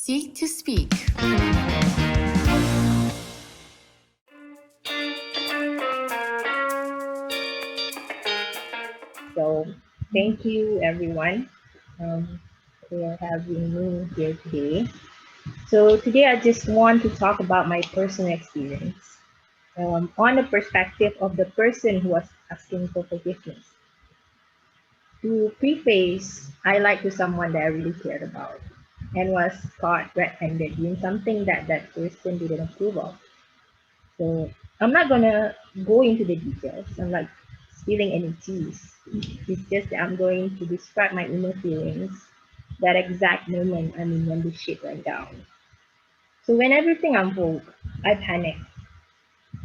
Seek to speak. So thank you everyone um, for having me here today. So today I just want to talk about my personal experience on the perspective of the person who was asking for forgiveness. To preface, I lied to someone that I really cared about and was caught red-handed doing something that that person didn't approve of. So I'm not gonna go into the details. I'm like spilling any teas. It's just that I'm going to describe my inner feelings that exact moment, I mean, when the shit went down. So when everything unfolded, I panicked.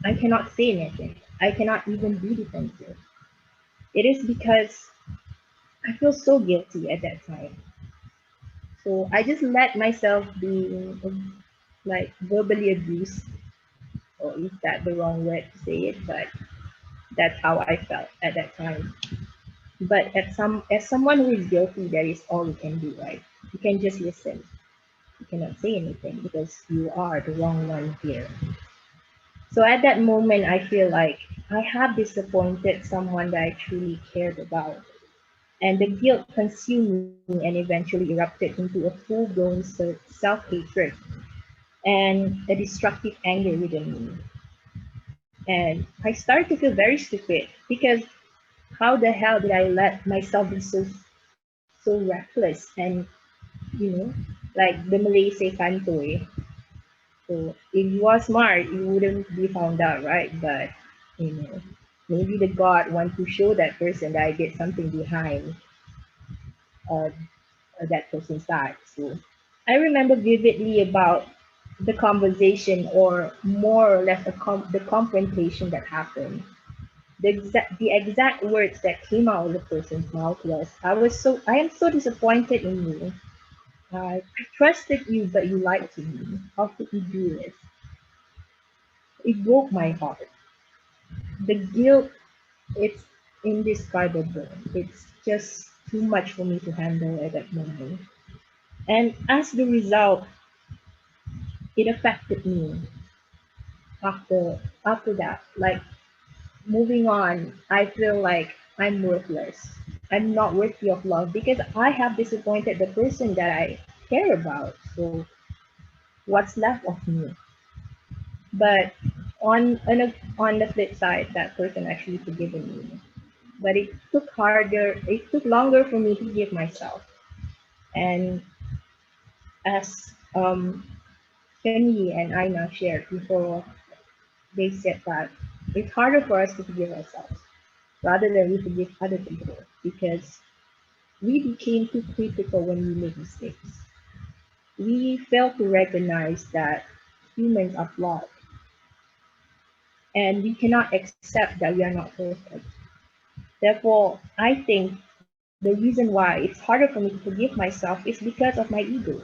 I cannot say anything. I cannot even be defensive. It is because I feel so guilty at that time. So I just let myself be like verbally abused, or is that the wrong word to say it? But that's how I felt at that time. But as someone who is guilty, that is all you can do, right? You can just listen. You cannot say anything because you are the wrong one here. So at that moment, I feel like I have disappointed someone that I truly cared about. And the guilt consumed me and eventually erupted into a full blown self hatred and a destructive anger within me. And I started to feel very stupid because how the hell did I let myself be so reckless and like the Malay say kanto eh. So if you are smart, you wouldn't be found out, right? But you know, maybe the God want to show that person that I did something behind uh, that person's back. So I remember vividly about the conversation, or more or less the confrontation that happened. The exact words that came out of the person's mouth was, I am so disappointed in you. I trusted you, but you lied to me. How could you do this? It broke my heart. The guilt, it's indescribable. It's just too much for me to handle at that moment. And as the result, it affected me after that. Like moving on, I feel like I'm worthless. I'm not worthy of love because I have disappointed the person that I care about. So what's left of me? But on the flip side, that person actually forgiven me. But it took longer for me to forgive myself. And as Kenny and Aina shared before, they said that it's harder for us to forgive ourselves rather than we forgive other people because we became too critical when we make mistakes. We fail to recognize that humans are flawed and we cannot accept that we are not perfect. Therefore, I think the reason why it's harder for me to forgive myself is because of my ego.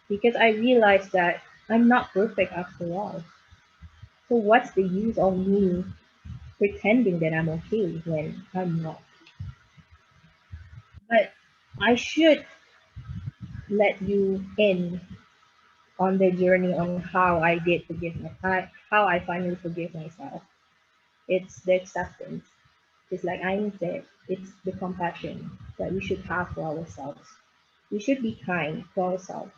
Because I realize that I'm not perfect after all. So what's the use of me pretending that I'm okay when I'm not? But I should let you in on the journey on how I did how I finally forgive myself. It's the acceptance. Just like I said, it's the compassion that we should have for ourselves. We should be kind to ourselves.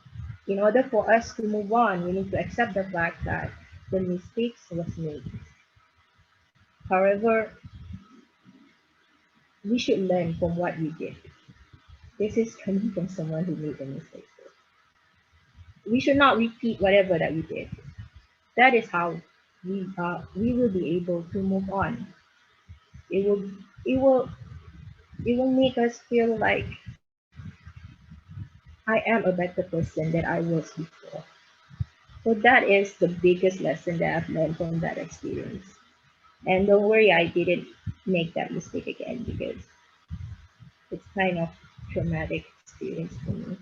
In order for us to move on, we need to accept the fact that the mistakes was made. However, we should learn from what we did. This is coming from someone who made a mistake. We should not repeat whatever that we did. That is how we will be able to move on. It will it will it will make us feel like I am a better person than I was before. So that is the biggest lesson that I've learned from that experience. And don't worry, I didn't make that mistake again because it's kind of traumatic experience for me.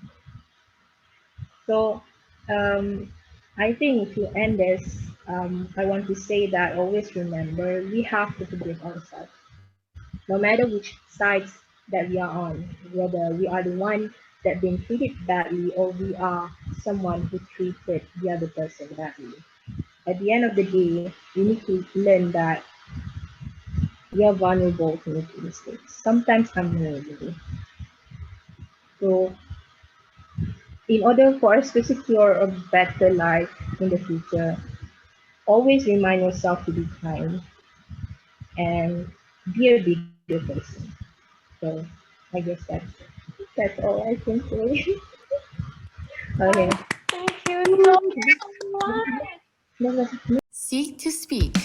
So I think to end this, I want to say that always remember we have to forgive ourselves, no matter which sides that we are on, whether we are the one that been treated badly or we are someone who treated the other person badly. At the end of the day, you need to learn that we are vulnerable to make mistakes, sometimes unknowingly. So, in order for us to secure a better life in the future, always remind yourself to be kind and be a bigger person. So, I guess that's all I can say. Okay. Thank you so much. No, no, no. Seek to speak.